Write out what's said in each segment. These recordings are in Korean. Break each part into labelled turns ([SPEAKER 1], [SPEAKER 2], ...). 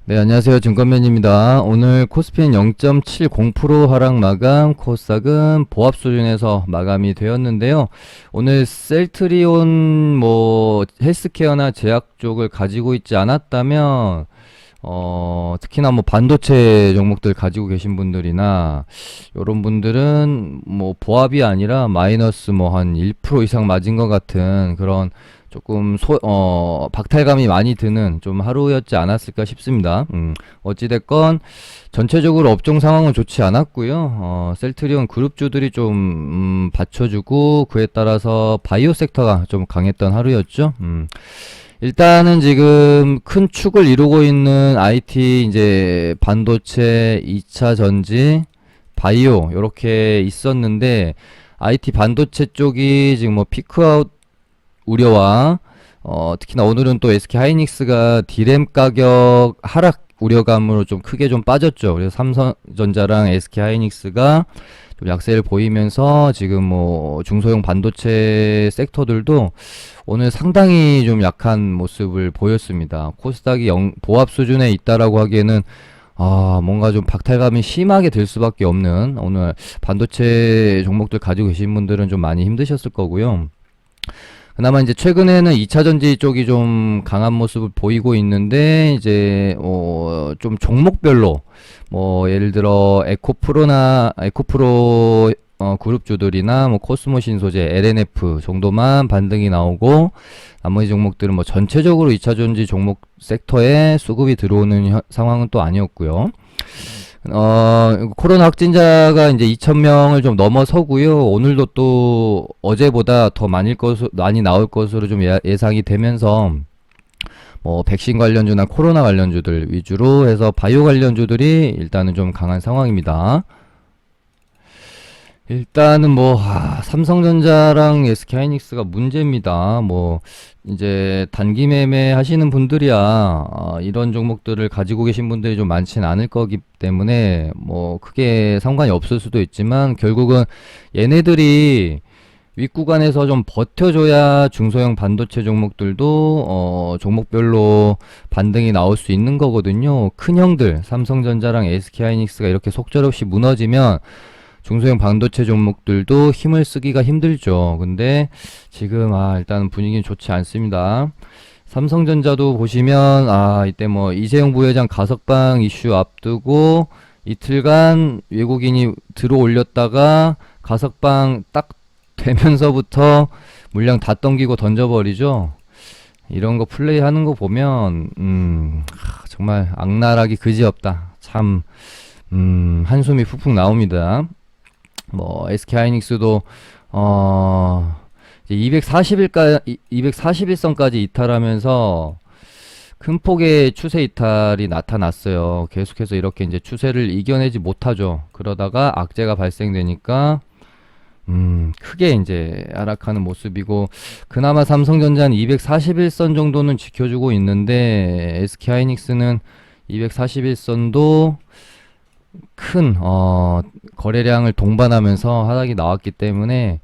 [SPEAKER 1] 네, 안녕하세요. 증권맨입니다. 오늘 코스피는 0.70% 하락 마감, 코스닥은 보합 수준에서 마감이 되었는데요. 오늘 셀트리온 헬스케어나 제약 쪽을 가지고 있지 않았다면 특히나 반도체 종목들 가지고 계신 분들이나 요런 분들은 보합이 아니라 마이너스 한 1% 이상 맞은 것 같은 그런 조금 박탈감이 많이 드는 좀 하루였지 않았을까 싶습니다. 어찌됐건 전체적으로 업종 상황은 좋지 않았고요. 셀트리온 그룹주들이 좀 받쳐주고 그에 따라서 바이오 섹터가 좀 강했던 하루였죠. 일단은 지금 큰 축을 이루고 있는 IT 이제 반도체, 2차 전지, 바이오 요렇게 있었는데 IT 반도체 쪽이 지금 피크아웃 우려와 특히나 오늘은 또 SK 하이닉스가 D램 가격 하락 우려감으로 좀 크게 좀 빠졌죠. 그래서 삼성전자랑 SK 하이닉스가 좀 약세를 보이면서 지금 중소형 반도체 섹터들도 오늘 상당히 좀 약한 모습을 보였습니다. 코스닥이 보합 수준에 있다라고 하기에는 뭔가 좀 박탈감이 심하게 들 수밖에 없는 오늘 반도체 종목들 가지고 계신 분들은 좀 많이 힘드셨을 거고요. 그나마 이제 최근에는 2차 전지 쪽이 좀 강한 모습을 보이고 있는데 이제 좀 종목별로 예를 들어 에코프로 그룹주들이나 코스모 신소재, LNF 정도만 반등이 나오고 나머지 종목들은 전체적으로 2차 전지 종목 섹터에 수급이 들어오는 상황은 또 아니었고요. 코로나 확진자가 이제 2,000명을 좀 넘어서고요. 오늘도 또 어제보다 더 많이 나올 것으로 좀 예상이 되면서 백신 관련주나 코로나 관련주들 위주로 해서 바이오 관련주들이 일단은 좀 강한 상황입니다. 일단은 삼성전자랑 SK하이닉스가 문제입니다. 이제 단기 매매 하시는 분들이야 이런 종목들을 가지고 계신 분들이 좀 많지는 않을 거기 때문에 크게 상관이 없을 수도 있지만 결국은 얘네들이 윗구간에서 좀 버텨줘야 중소형 반도체 종목들도 종목별로 반등이 나올 수 있는 거거든요. 큰 형들 삼성전자랑 SK하이닉스가 이렇게 속절없이 무너지면 중소형 반도체 종목들도 힘을 쓰기가 힘들죠. 근데 지금 일단 분위기는 좋지 않습니다. 삼성전자도 보시면 이때 이재용 부회장 가석방 이슈 앞두고 이틀간 외국인이 들어 올렸다가 가석방 딱 되면서부터 물량 다 던기고 던져버리죠. 이런 거 플레이 하는 거 보면 정말 악랄하기 그지없다. 참 한숨이 푹푹 나옵니다. SK하이닉스도 이제 241선까지 이탈하면서 큰 폭의 추세 이탈이 나타났어요. 계속해서 이렇게 이제 추세를 이겨내지 못하죠. 그러다가 악재가 발생되니까 크게 이제 하락하는 모습이고 그나마 삼성전자는 241선 정도는 지켜주고 있는데 SK하이닉스는 241선도 큰 거래량을 동반하면서 하락이 나왔기 때문에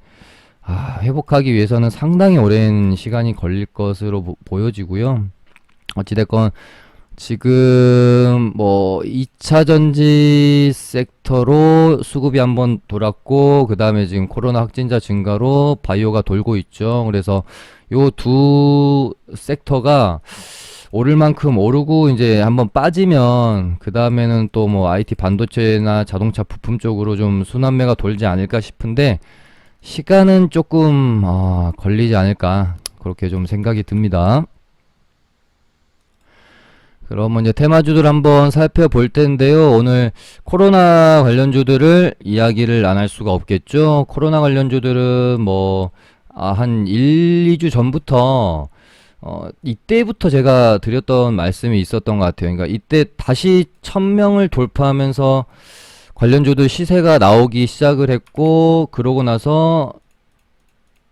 [SPEAKER 1] 회복하기 위해서는 상당히 오랜 시간이 걸릴 것으로 보여지고요. 어찌됐건 지금 2차 전지 섹터로 수급이 한번 돌았고 그 다음에 지금 코로나 확진자 증가로 바이오가 돌고 있죠. 그래서 요 두 섹터가 오를 만큼 오르고 이제 한번 빠지면 그 다음에는 또 IT 반도체나 자동차 부품 쪽으로 좀 순환매가 돌지 않을까 싶은데 시간은 조금 걸리지 않을까 그렇게 좀 생각이 듭니다. 그러면 이제 테마주들 한번 살펴볼 텐데요. 오늘 코로나 관련주들을 이야기를 안 할 수가 없겠죠. 코로나 관련주들은 한 1, 2주 전부터 이때부터 제가 드렸던 말씀이 있었던 것 같아요. 그러니까 이때 다시 1,000명을 돌파하면서 관련주들 시세가 나오기 시작을 했고 그러고 나서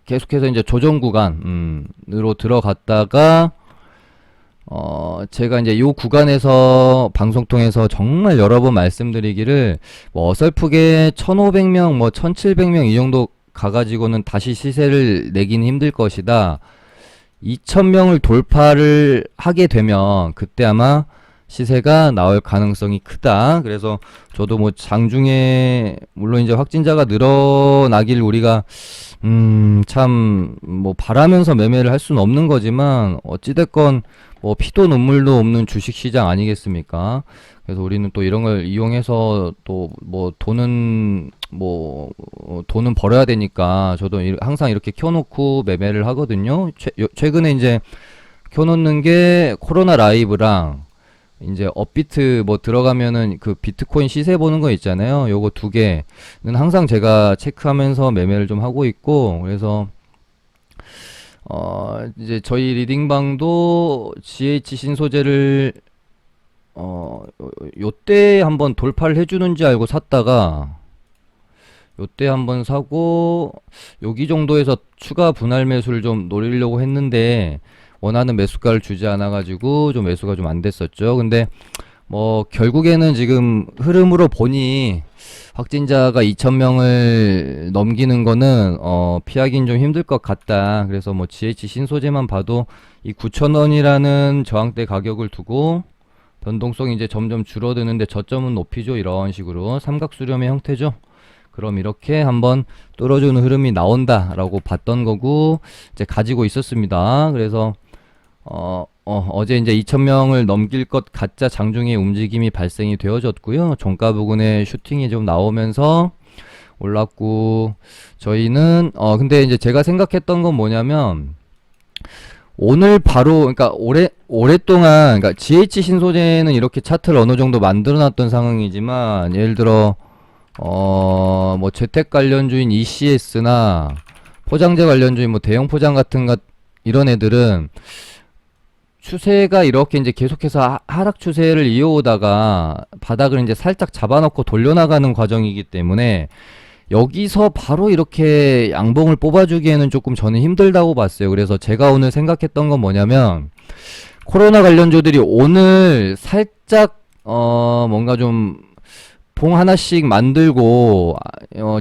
[SPEAKER 1] 계속해서 이제 조정 구간으로 들어갔다가 제가 이제 요 구간에서 방송 통해서 정말 여러 번 말씀드리기를 어설프게 1,500명 1,700명 이 정도 가가지고는 다시 시세를 내기는 힘들 것이다. 2,000명을 돌파를 하게 되면 그때 아마 시세가 나올 가능성이 크다. 그래서 저도 뭐 장중에 물론 이제 확진자가 늘어나길 우리가 참 뭐 바라면서 매매를 할 수는 없는 거지만 어찌됐건 뭐 피도 눈물도 없는 주식 시장 아니겠습니까? 그래서 우리는 또 이런 걸 이용해서 또 뭐 돈은 벌어야 되니까 저도 항상 이렇게 켜놓고 매매를 하거든요. 최근에 이제 켜놓는 게 코로나 라이브랑 이제 업비트 뭐 들어가면은 그 비트코인 시세 보는 거 있잖아요. 요거 두 개는 항상 제가 체크하면서 매매를 좀 하고 있고, 그래서 이제 저희 리딩방도 GH 신소재를 요때 한번 돌파를 해주는지 알고 샀다가 요때 한번 사고 여기 정도에서 추가 분할 매수를 좀 노리려고 했는데 원하는 매수가를 주지 않아 가지고 좀 매수가 좀 안 됐었죠. 근데 뭐 결국에는 지금 흐름으로 보니 확진자가 2,000명을 넘기는 거는 피하긴 좀 힘들 것 같다. 그래서 뭐 GH 신소재만 봐도 이 9,000원이라는 저항대 가격을 두고 변동성이 이제 점점 줄어드는데 저점은 높이죠. 이런 식으로 삼각수렴의 형태죠. 그럼 이렇게 한번 뚫어주는 흐름이 나온다라고 봤던 거고 이제 가지고 있었습니다. 그래서 어제 이제 2,000명을 넘길 것 같자 장중에 움직임이 발생이 되어졌고요. 종가 부근에 슈팅이 좀 나오면서 올랐고 저희는 근데 이제 제가 생각했던 건 뭐냐면 오늘 바로 그러니까 오랫동안 그러니까 GH 신소재는 이렇게 차트를 어느 정도 만들어 놨던 상황이지만 예를 들어 뭐 재택 관련주인 ECS나 포장재 관련주인 뭐 대형 포장 같은 이런 애들은 추세가 이렇게 이제 계속해서 하락 추세를 이어오다가 바닥을 이제 살짝 잡아놓고 돌려나가는 과정이기 때문에 여기서 바로 이렇게 양봉을 뽑아주기에는 조금 저는 힘들다고 봤어요. 그래서 제가 오늘 생각했던 건 뭐냐면 코로나 관련주들이 오늘 살짝 뭔가 좀 봉 하나씩 만들고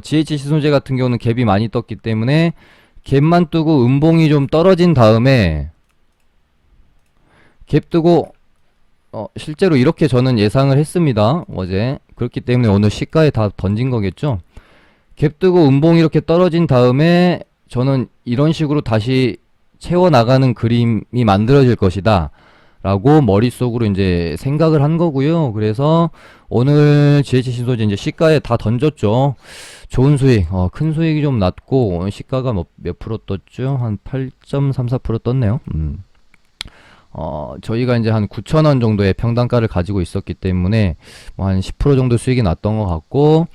[SPEAKER 1] GH 신소재 같은 경우는 갭이 많이 떴기 때문에 갭만 뜨고 음봉이 좀 떨어진 다음에 갭 뜨고 실제로 이렇게 저는 예상을 했습니다. 어제. 그렇기 때문에 오늘 시가에 다 던진 거겠죠. 갭 뜨고 음봉이 이렇게 떨어진 다음에 저는 이런 식으로 다시 채워나가는 그림이 만들어질 것이다 라고 머릿속으로 이제 생각을 한 거고요. 그래서 오늘 GH 신소재 이제 시가에 다 던졌죠. 좋은 수익, 큰 수익이 좀 났고 오늘 시가가 몇 프로 떴죠? 한 8.34% 떴네요. 저희가 이제 한 9,000원 정도의 평단가를 가지고 있었기 때문에 뭐 한 10% 정도 수익이 났던 것 같고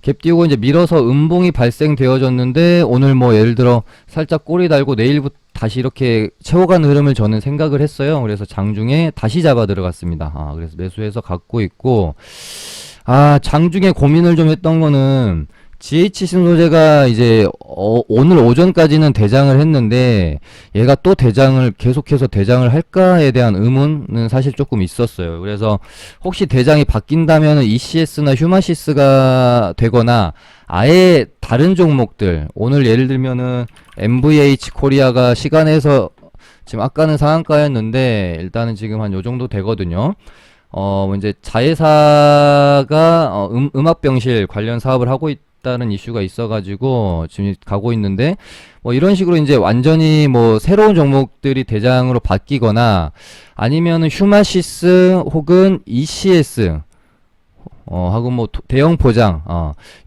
[SPEAKER 1] 갭 띄우고 이제 밀어서 음봉이 발생되어졌는데 오늘 뭐 예를 들어 살짝 꼬리 달고 내일부터 다시 이렇게 채워가는 흐름을 저는 생각을 했어요. 그래서 장중에 다시 잡아 들어갔습니다. 그래서 매수해서 갖고 있고 장중에 고민을 좀 했던 거는 GH 신소재가 이제 오늘 오전까지는 대장을 했는데 얘가 또 계속해서 대장을 할까에 대한 의문은 사실 조금 있었어요. 그래서 혹시 대장이 바뀐다면 ECS나 휴마시스가 되거나 아예 다른 종목들 오늘 예를 들면은 MVH 코리아가 시간에서 지금 아까는 상한가였는데 일단은 지금 한 요 정도 되거든요. 이제 자회사가 음압병실 관련 사업을 하고 있다는 이슈가 있어가지고 지금 가고 있는데 뭐 이런 식으로 이제 완전히 뭐 새로운 종목들이 대장으로 바뀌거나 아니면은 휴마시스 혹은 ECS 하고 뭐 대형 포장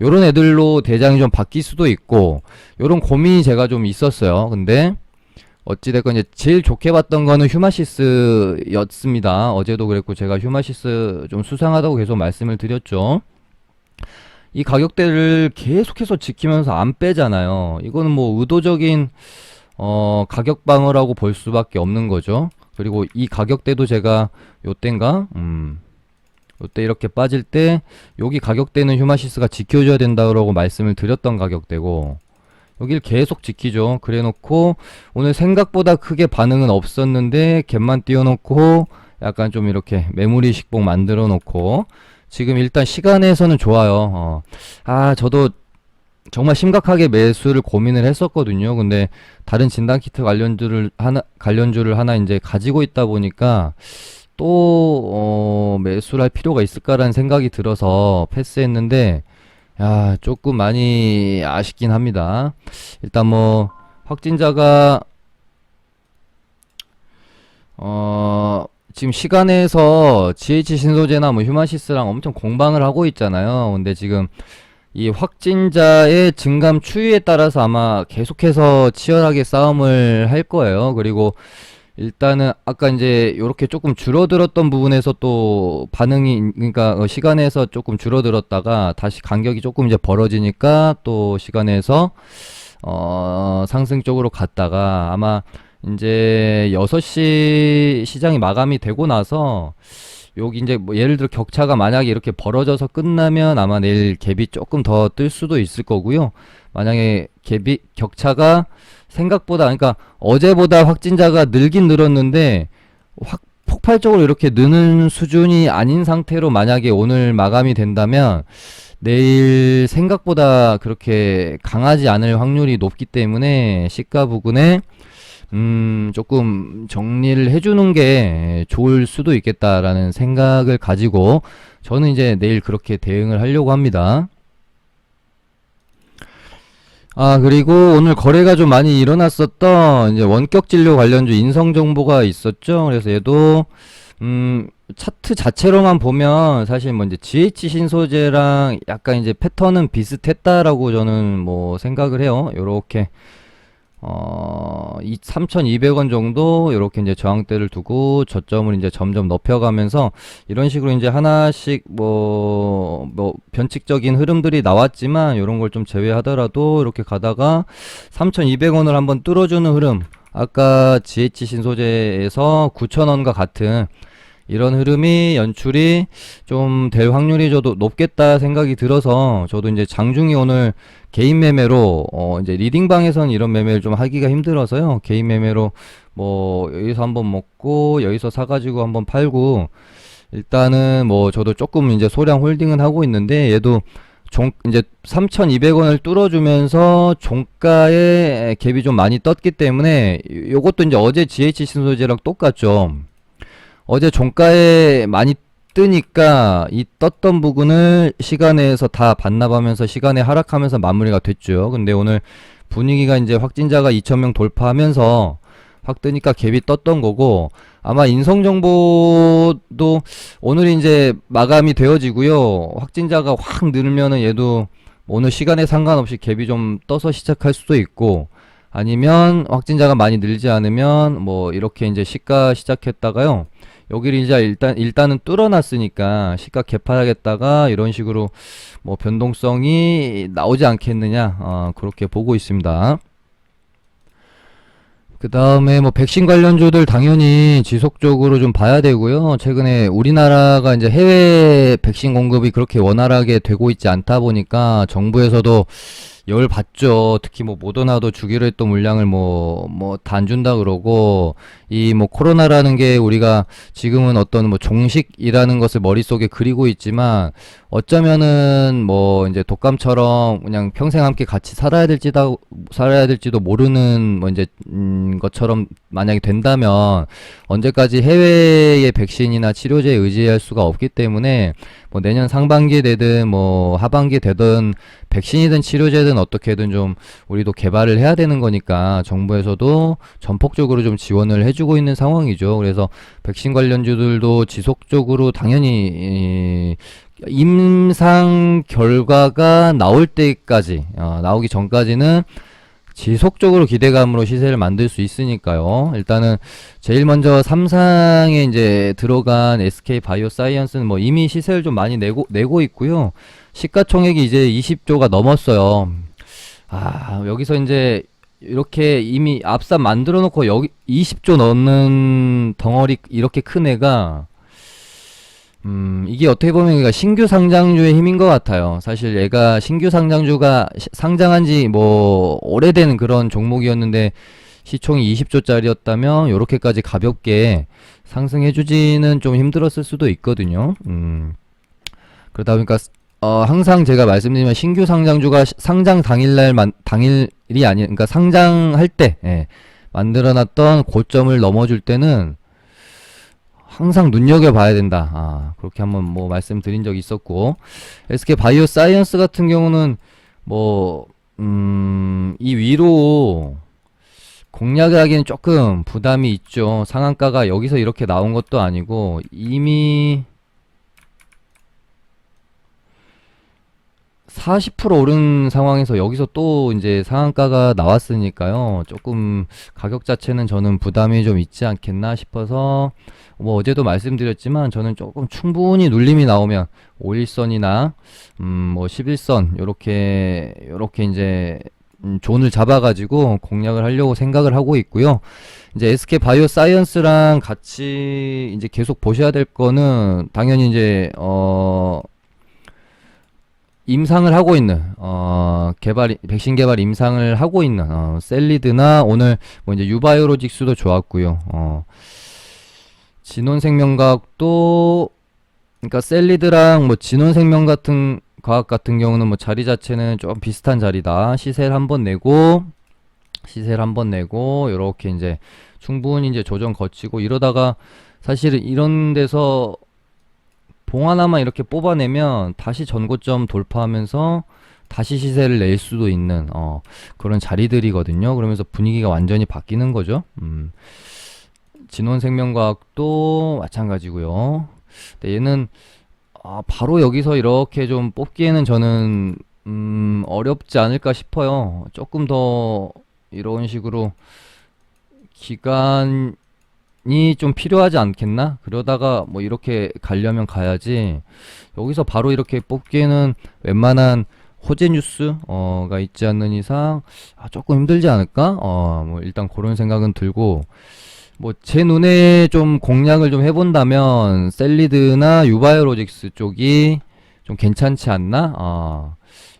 [SPEAKER 1] 요런 애들로 대장이 좀 바뀔 수도 있고 요런 고민이 제가 좀 있었어요. 근데 어찌됐건 이제 제일 좋게 봤던 거는 휴마시스였습니다. 어제도 그랬고 제가 휴마시스 좀 수상하다고 계속 말씀을 드렸죠. 이 가격대를 계속해서 지키면서 안 빼잖아요. 이거는 뭐 의도적인 가격 방어라고 볼 수밖에 없는 거죠. 그리고 이 가격대도 제가 요때인가 요때 이렇게 빠질 때 여기 가격대는 휴마시스가 지켜줘야 된다고 말씀을 드렸던 가격대고 여길 계속 지키죠. 그래 놓고 오늘 생각보다 크게 반응은 없었는데 갭만 띄워놓고 약간 좀 이렇게 메모리 식봉 만들어 놓고 지금 일단 시간에서는 좋아요. 저도 정말 심각하게 매수를 고민을 했었거든요. 근데 다른 진단키트 관련주를 하나 이제 가지고 있다 보니까 또 매수를 할 필요가 있을까라는 생각이 들어서 패스했는데, 야, 조금 많이 아쉽긴 합니다. 일단 뭐, 확진자가, 지금 시간에서 GH 신소재나 뭐 휴마시스랑 엄청 공방을 하고 있잖아요. 근데 지금 이 확진자의 증감 추이에 따라서 아마 계속해서 치열하게 싸움을 할 거예요. 그리고 일단은 아까 이제 요렇게 조금 줄어들었던 부분에서 또 반응이, 그러니까 시간에서 조금 줄어들었다가 다시 간격이 조금 이제 벌어지니까 또 시간에서 상승 쪽으로 갔다가 아마 이제 6시 시장이 마감이 되고 나서 여기 이제 뭐 예를 들어 격차가 만약에 이렇게 벌어져서 끝나면 아마 내일 갭이 조금 더 뜰 수도 있을 거고요. 만약에 갭이 격차가 생각보다, 그러니까 어제보다 확진자가 늘긴 늘었는데 확 폭발적으로 이렇게 느는 수준이 아닌 상태로 만약에 오늘 마감이 된다면 내일 생각보다 그렇게 강하지 않을 확률이 높기 때문에 시가 부근에 조금 정리를 해주는 게 좋을 수도 있겠다라는 생각을 가지고 저는 이제 내일 그렇게 대응을 하려고 합니다. 아, 그리고 오늘 거래가 좀 많이 일어났었던 이제 원격 진료 관련주 인성 정보가 있었죠. 그래서 얘도 차트 자체로만 보면 사실 뭐 이제 GH 신소재랑 약간 이제 패턴은 비슷했다라고 저는 뭐 생각을 해요. 요렇게 3,200원 정도 이렇게 이제 저항대를 두고 저점을 이제 점점 높여가면서 이런 식으로 이제 하나씩 뭐 변칙적인 흐름들이 나왔지만 이런 걸 좀 제외하더라도 이렇게 가다가 3,200원을 한번 뚫어주는 흐름, 아까 GH 신소재에서 9,000원과 같은 이런 흐름이 연출이 좀 될 확률이 저도 높겠다 생각이 들어서 저도 이제 장중에 오늘 개인 매매로 이제 리딩방에서는 이런 매매를 좀 하기가 힘들어서요. 개인 매매로 뭐 여기서 한번 먹고 여기서 사가지고 한번 팔고 일단은 뭐 저도 조금 이제 소량 홀딩은 하고 있는데 얘도 이제 3,200원을 뚫어주면서 종가에 갭이 좀 많이 떴기 때문에 요것도 이제 어제 GH 신소재랑 똑같죠. 어제 종가에 많이 뜨니까 이 떴던 부분을 시간에서 다 반납하면서 시간에 하락하면서 마무리가 됐죠. 근데 오늘 분위기가 이제 확진자가 2,000명 돌파하면서 확 뜨니까 갭이 떴던 거고, 아마 인성정보도 오늘 이제 마감이 되어지고요. 확진자가 확 늘면은 얘도 오늘 시간에 상관없이 갭이 좀 떠서 시작할 수도 있고, 아니면 확진자가 많이 늘지 않으면 뭐 이렇게 이제 시가 시작했다가요. 여기를 이제 일단은 뚫어놨으니까 시가 개파하겠다가 이런 식으로 뭐 변동성이 나오지 않겠느냐, 그렇게 보고 있습니다. 그 다음에 뭐 백신 관련주들 당연히 지속적으로 좀 봐야 되고요. 최근에 우리나라가 이제 해외 백신 공급이 그렇게 원활하게 되고 있지 않다 보니까 정부에서도 열 받죠. 특히 뭐 모더나도 주기로 했던 물량을 뭐 다 안 준다 그러고, 이 뭐 코로나라는 게 우리가 지금은 어떤 뭐 종식이라는 것을 머릿속에 그리고 있지만 어쩌면은 뭐 이제 독감처럼 그냥 평생 함께 같이 살아야 될지도 모르는 뭐 이제 것처럼 만약에 된다면 언제까지 해외의 백신이나 치료제에 의지할 수가 없기 때문에 뭐 내년 상반기에 되든 뭐 하반기에 되든 백신이든 치료제든 어떻게든 좀 우리도 개발을 해야 되는 거니까 정부에서도 전폭적으로 좀 지원을 해주고 있는 상황이죠. 그래서 백신 관련주들도 지속적으로 당연히 임상 결과가 나올 때까지, 나오기 전까지는 지속적으로 기대감으로 시세를 만들 수 있으니까요. 일단은 제일 먼저 삼상에 이제 들어간 SK 바이오사이언스는 뭐 이미 시세를 좀 많이 내고 있고요. 시가총액이 이제 20조가 넘었어요. 여기서 이제 이렇게 이미 앞산 만들어 놓고 여기 20조 넣는 덩어리 이렇게 큰 애가 이게 어떻게 보면 그러니까 신규 상장주의 힘인 것 같아요. 사실 얘가 신규 상장주가 상장한 지 뭐 오래된 그런 종목이었는데 시총이 20조짜리였다면 요렇게까지 가볍게 상승해주지는 좀 힘들었을 수도 있거든요. 그러다 보니까 항상 제가 말씀드리면 신규 상장주가 상장 당일이 아니, 그러니까 상장할 때, 만들어놨던 고점을 넘어줄 때는 항상 눈여겨봐야 된다. 그렇게 한번 뭐 말씀드린 적이 있었고, SK 바이오 사이언스 같은 경우는 뭐, 이 위로 공략을 하기엔 조금 부담이 있죠. 상한가가 여기서 이렇게 나온 것도 아니고, 이미 40% 오른 상황에서 여기서 또 이제 상한가가 나왔으니까요. 조금 가격 자체는 저는 부담이 좀 있지 않겠나 싶어서 뭐 어제도 말씀드렸지만 저는 조금 충분히 눌림이 나오면 5일선이나 뭐 11선 요렇게 이제 존을 잡아가지고 공략을 하려고 생각을 하고 있고요. 이제 SK 바이오 사이언스랑 같이 이제 계속 보셔야 될 거는 당연히 이제 임상을 하고 있는 백신 개발 임상을 하고 있는 셀리드나 오늘 뭐 이제 유바이오로직스도 좋았고요. 진원생명과학도 그러니까 셀리드랑 뭐 진원생명 같은 과학 같은 경우는 뭐 자리 자체는 좀 비슷한 자리다. 시세를 한번 내고 요렇게 이제 충분히 이제 조정 거치고 이러다가 사실은 이런 데서 봉 하나만 이렇게 뽑아내면 다시 전고점 돌파하면서 다시 시세를 낼 수도 있는 그런 자리들이거든요. 그러면서 분위기가 완전히 바뀌는 거죠. 진원생명과학도 마찬가지고요. 근데 얘는 바로 여기서 이렇게 좀 뽑기에는 저는 어렵지 않을까 싶어요. 조금 더 이런 식으로 기간이 좀 필요하지 않겠나? 그러다가 뭐 이렇게 가려면 가야지 여기서 바로 이렇게 뽑기에는 웬만한 호재 뉴스가 있지 않는 이상 조금 힘들지 않을까? 뭐 일단 그런 생각은 들고 뭐 제 눈에 좀 공략을 좀 해본다면 셀리드나 유바이오로직스 쪽이 좀 괜찮지 않나?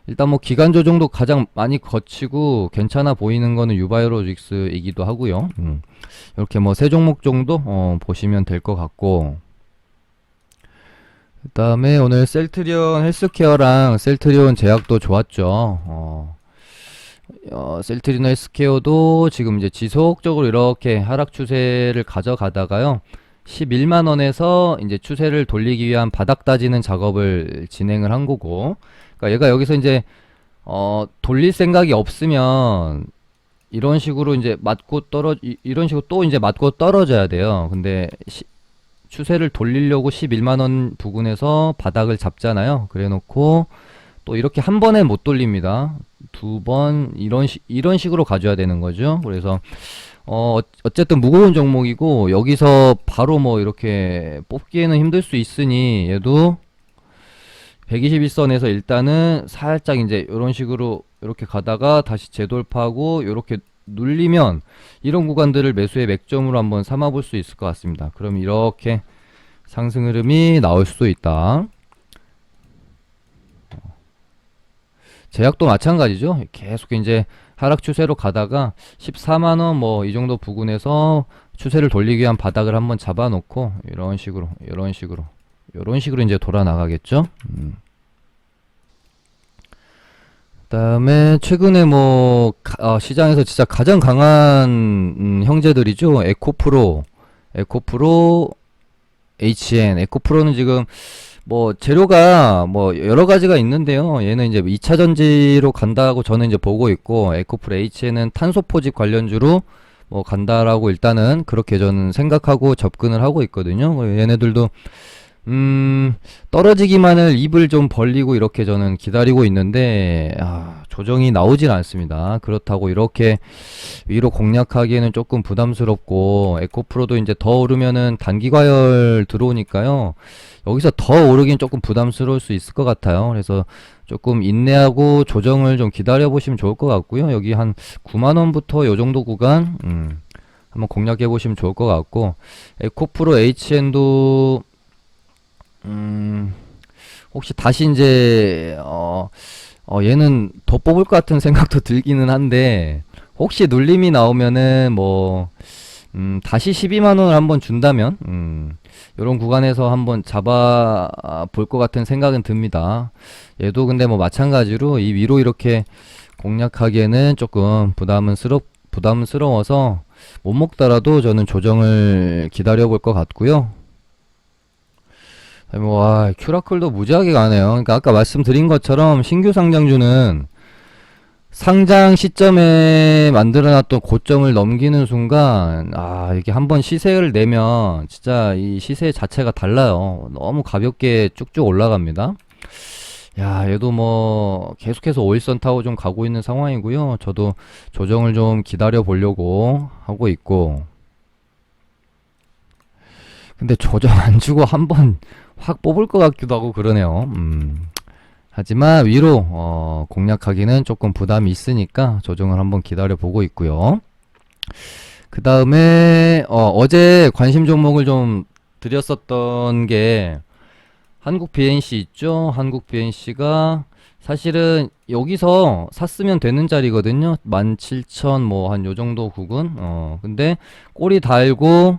[SPEAKER 1] 일단 뭐 기간 조정도 가장 많이 거치고 괜찮아 보이는 거는 유바이오로직스이기도 하고요. 이렇게 뭐 세 종목 정도 보시면 될 것 같고, 그 다음에 오늘 셀트리온 헬스케어랑 셀트리온 제약도 좋았죠. 셀트리온 헬스케어도 지금 이제 지속적으로 이렇게 하락 추세를 가져가다가요, 11만원에서 이제 추세를 돌리기 위한 바닥 다지는 작업을 진행을 한 거고, 그러니까 얘가 여기서 이제 돌릴 생각이 없으면 이런 식으로 이제 이런 식으로 또 이제 맞고 떨어져야 돼요. 근데 추세를 돌리려고 11만원 부근에서 바닥을 잡잖아요. 그래 놓고 또 이렇게 한 번에 못 돌립니다. 두 번 이런 식으로 가져야 되는 거죠. 그래서 어쨌든 무거운 종목이고 여기서 바로 뭐 이렇게 뽑기에는 힘들 수 있으니 얘도 121선에서 일단은 살짝 이제 이런 식으로 이렇게 가다가 다시 재돌파하고 이렇게 눌리면 이런 구간들을 매수의 맥점으로 한번 삼아 볼 수 있을 것 같습니다. 그럼 이렇게 상승 흐름이 나올 수도 있다. 제약도 마찬가지죠. 계속 이제 하락 추세로 가다가 14만원 뭐 이 정도 부근에서 추세를 돌리기 위한 바닥을 한번 잡아 놓고 이런 식으로 이제 돌아 나가겠죠. 그다음에 최근에 뭐 시장에서 진짜 가장 강한 형제들이죠. 에코프로, HN. 에코프로는 지금 뭐 재료가 뭐 여러 가지가 있는데요. 얘는 이제 2차 전지로 간다고 저는 이제 보고 있고, 에코프로 HN은 탄소 포집 관련주로 뭐 간다라고 일단은 그렇게 저는 생각하고 접근을 하고 있거든요. 얘네들도 떨어지기만을 입을 좀 벌리고 이렇게 저는 기다리고 있는데 조정이 나오질 않습니다. 그렇다고 이렇게 위로 공략하기에는 조금 부담스럽고, 에코프로도 이제 더 오르면은 단기 과열 들어오니까요. 여기서 더 오르긴 조금 부담스러울 수 있을 것 같아요. 그래서 조금 인내하고 조정을 좀 기다려 보시면 좋을 것 같고요. 여기 한 9만원부터 요 정도 구간 한번 공략해 보시면 좋을 것 같고, 에코프로 HN도 혹시 다시 이제 얘는 더 뽑을 것 같은 생각도 들기는 한데, 혹시 눌림이 나오면은 뭐 다시 12만원을 한번 준다면 요런 구간에서 한번 잡아 볼 것 같은 생각은 듭니다. 얘도 근데 뭐 마찬가지로 이 위로 이렇게 공략하기에는 조금 부담스러워서 못 먹더라도 저는 조정을 기다려 볼 것 같고요. 아니, 뭐, 와, 큐라클도 무지하게 가네요. 그러니까 아까 말씀드린 것처럼 신규 상장주는 상장 시점에 만들어놨던 고점을 넘기는 순간, 아, 이게 한번 시세를 내면 진짜 이 시세 자체가 달라요. 너무 가볍게 쭉쭉 올라갑니다. 야, 얘도 뭐 계속해서 5일선 타고 좀 가고 있는 상황이고요. 저도 조정을 좀 기다려 보려고 하고 있고. 근데 조정 안 주고 한번 확 뽑을 것 같기도 하고 그러네요. 하지만 위로 공략하기는 조금 부담이 있으니까 조정을 한번 기다려 보고 있고요. 그 다음에 어제 관심 종목을 좀 드렸었던 게 한국 BNC 있죠? 한국 BNC가 사실은 여기서 샀으면 되는 자리거든요. 17,000 뭐 한 요 정도 구근. 근데 꼬리 달고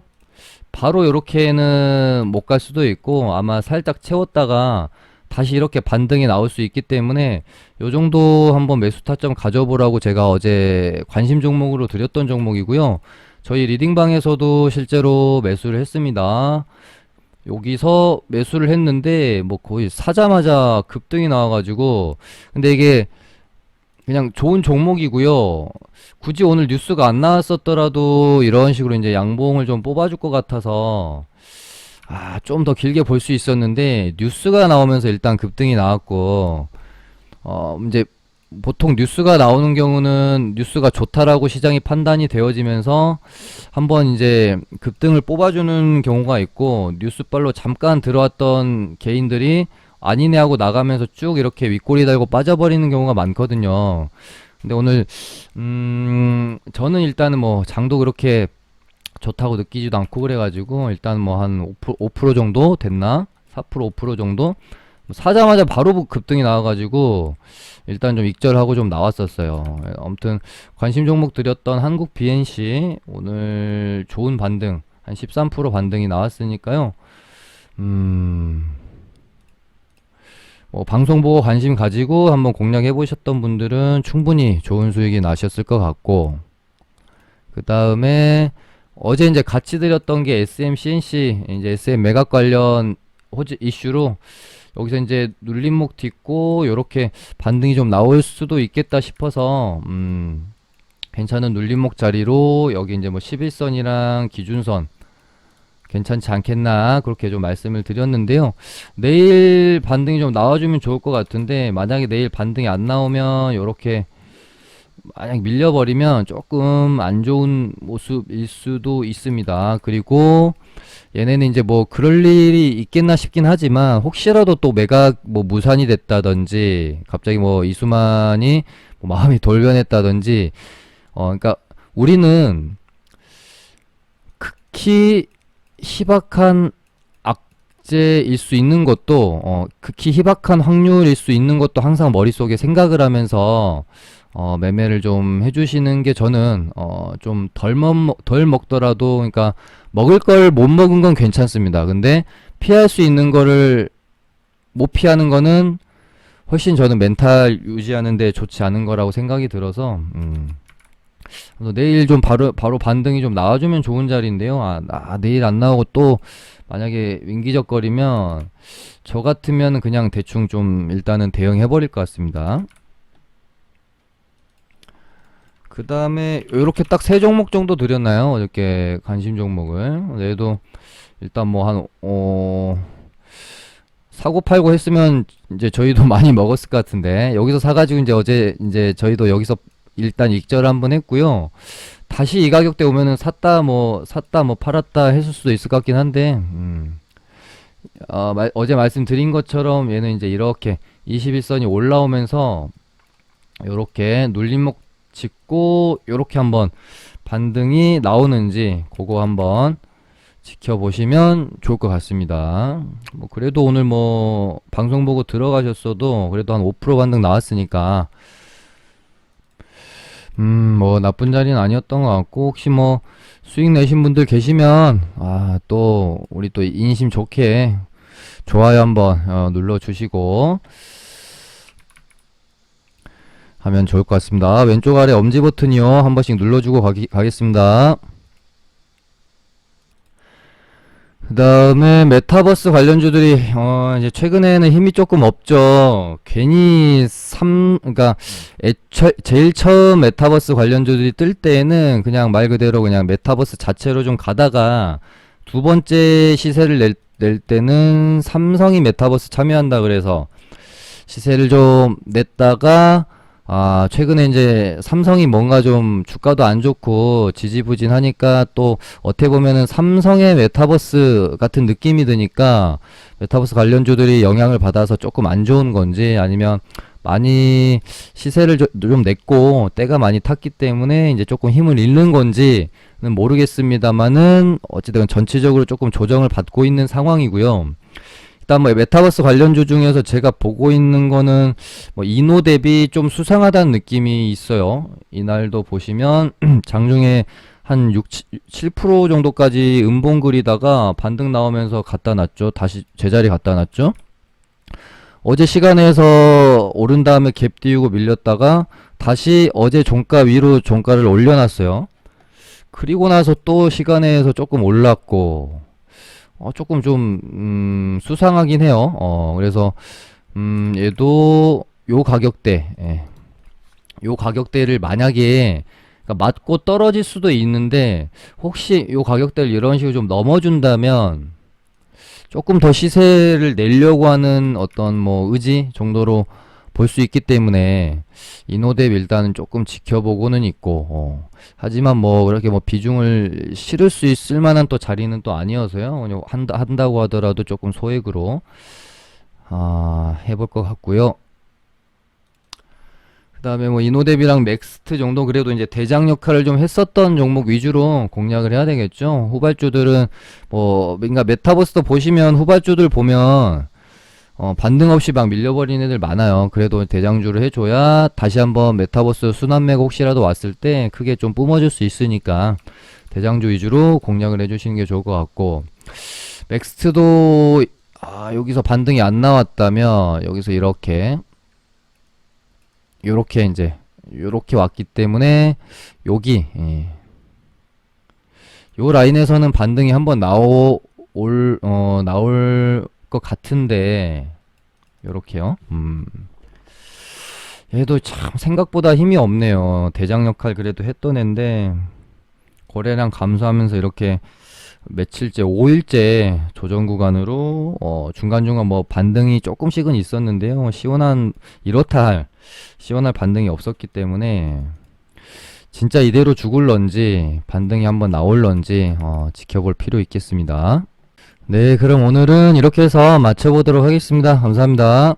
[SPEAKER 1] 바로 이렇게는 못 갈 수도 있고 아마 살짝 채웠다가 다시 이렇게 반등이 나올 수 있기 때문에 요 정도 한번 매수 타점 가져보라고 제가 어제 관심 종목으로 드렸던 종목이고요. 저희 리딩방에서도 실제로 매수를 했습니다. 여기서 매수를 했는데 뭐 거의 사자마자 급등이 나와가지고 근데 이게 그냥 좋은 종목이고요. 굳이 오늘 뉴스가 안 나왔었더라도 이런 식으로 이제 양봉을 좀 뽑아줄 것 같아서 좀 더 길게 볼 수 있었는데 뉴스가 나오면서 일단 급등이 나왔고 이제 보통 뉴스가 나오는 경우는 뉴스가 좋다라고 시장이 판단이 되어지면서 한번 이제 급등을 뽑아주는 경우가 있고 뉴스발로 잠깐 들어왔던 개인들이 아니네 하고 나가면서 쭉 이렇게 윗꼬리 달고 빠져버리는 경우가 많거든요. 근데 오늘 저는 일단은 뭐 장도 그렇게 좋다고 느끼지도 않고 그래가지고 일단 뭐 한 5% 정도 됐나? 4% 5% 정도? 사자마자 바로 급등이 나와가지고 일단 좀 익절하고 좀 나왔었어요. 아무튼 관심 종목 드렸던 한국 BNC 오늘 좋은 반등 한 13% 반등이 나왔으니까요. 뭐 방송 보고 관심 가지고 한번 공략해 보셨던 분들은 충분히 좋은 수익이 나셨을 것 같고 그 다음에 어제 이제 같이 드렸던 게 SMCNC 이제 SM 매각 관련 호재 이슈로 여기서 이제 눌림목 딛고 요렇게 반등이 좀 나올 수도 있겠다 싶어서 괜찮은 눌림목 자리로 여기 이제 뭐 11선이랑 기준선 괜찮지 않겠나 그렇게 좀 말씀을 드렸는데요. 내일 반등이 좀 나와주면 좋을 것 같은데 만약에 내일 반등이 안 나오면 요렇게 만약 밀려버리면 조금 안 좋은 모습일 수도 있습니다. 그리고 얘네는 이제 뭐 그럴 일이 있겠나 싶긴 하지만 혹시라도 또 매각 뭐 무산이 됐다든지 갑자기 뭐 이수만이 뭐 마음이 돌변했다든지 그러니까 우리는 극히 희박한 악재일 수 있는 것도 극히 희박한 확률일 수 있는 것도 항상 머릿속에 생각을 하면서 매매를 좀 해주시는 게 저는 좀 덜 먹더라도 그러니까 먹을 걸 못 먹은 건 괜찮습니다. 근데 피할 수 있는 거를 못 피하는 거는 훨씬 저는 멘탈 유지하는데 좋지 않은 거라고 생각이 들어서 그래서 내일 좀 바로 반등이 좀 나와주면 좋은 자리인데요. 내일 안 나오고 또 만약에 윙기적거리면 저 같으면 그냥 대충 좀 일단은 대응해버릴 것 같습니다. 그 다음에 이렇게 딱 세 종목 정도 드렸나요? 어저께 관심 종목을. 얘도 일단 뭐 사고 팔고 했으면 이제 저희도 많이 먹었을 것 같은데 여기서 사가지고 이제 어제 이제 저희도 여기서 일단 익절 한번 했고요. 다시 이 가격대 오면은 샀다 뭐 팔았다 했을 수도 있을 것 같긴 한데 어제 말씀드린 것처럼 얘는 이제 이렇게 21선이 올라오면서 요렇게 눌림목 짚고 요렇게 한번 반등이 나오는지 그거 한번 지켜보시면 좋을 것 같습니다. 뭐 그래도 오늘 뭐 방송 보고 들어가셨어도 그래도 한 5% 반등 나왔으니까 뭐 나쁜 자리는 아니었던 것 같고 혹시 뭐 수익 내신 분들 계시면 또 우리 또 인심 좋게 좋아요 한번 눌러주시고 하면 좋을 것 같습니다. 왼쪽 아래 엄지 버튼이요. 한 번씩 눌러주고 가겠습니다. 그 그다음에 메타버스 관련주들이 이제 최근에는 힘이 조금 없죠. 괜히 그러니까 제일 처음 메타버스 관련주들이 뜰 때에는 그냥 말 그대로 그냥 메타버스 자체로 좀 가다가 두 번째 시세를 낼 때는 삼성이 메타버스 참여한다 그래서 시세를 좀 냈다가 최근에 이제 삼성이 뭔가 좀 주가도 안 좋고 지지부진하니까 또 어떻게 보면은 삼성의 메타버스 같은 느낌이 드니까 메타버스 관련주들이 영향을 받아서 조금 안 좋은 건지 아니면 많이 시세를 좀 냈고 때가 많이 탔기 때문에 이제 조금 힘을 잃는 건지는 모르겠습니다만은 어찌됐든 전체적으로 조금 조정을 받고 있는 상황이고요. 일단 뭐 메타버스 관련주 중에서 제가 보고 있는 거는 뭐 이노 대비 좀 수상하다는 느낌이 있어요. 이날도 보시면 장중에 한 6, 7% 정도까지 음봉 그리다가 반등 나오면서 갖다 놨죠. 다시 제자리 갖다 놨죠. 어제 시간에서 오른 다음에 갭 띄우고 밀렸다가 다시 어제 종가 위로 종가를 올려놨어요. 그리고 나서 또 시간에서 조금 올랐고 조금 좀 수상하긴 해요. 그래서 얘도 요 가격대, 요 가격대를 만약에 그러니까 맞고 떨어질 수도 있는데 혹시 요 가격대를 이런 식으로 좀 넘어준다면 조금 더 시세를 내려고 하는 어떤 뭐 의지 정도로 볼 수 있기 때문에 이노뎁 일단은 조금 지켜보고는 있고 하지만 뭐 그렇게 뭐 비중을 실을 수 있을 만한 또 자리는 또 아니어서요. 그냥 한다고 하더라도 조금 소액으로 해볼 것 같고요. 그 다음에 뭐 이노뎁이랑 넥스트 정도 그래도 이제 대장 역할을 좀 했었던 종목 위주로 공략을 해야 되겠죠. 후발주들은 뭐 그러니까 메타버스도 보시면 후발주들 보면 반등 없이 막 밀려버리는 애들 많아요. 그래도 대장주를 해줘야 다시 한번 메타버스 순환매가 혹시라도 왔을 때 크게 좀 뿜어줄 수 있으니까 대장주 위주로 공략을 해주시는 게 좋을 것 같고, 넥스트도 여기서 반등이 안 나왔다면 여기서 이렇게 요렇게 이제 요렇게 왔기 때문에 여기 요 라인에서는 반등이 한번 나올 것 같은데 요렇게요. 얘도 참 생각보다 힘이 없네요. 대장 역할 그래도 했던 앤데 거래량 감소하면서 이렇게 며칠째 5일째 조정 구간으로 중간중간 뭐 반등이 조금씩은 있었는데요. 이렇다 할 시원할 반등이 없었기 때문에 진짜 이대로 죽을런지 반등이 한번 나올런지 지켜볼 필요 있겠습니다. 네, 그럼 오늘은 이렇게 해서 마쳐보도록 하겠습니다. 감사합니다.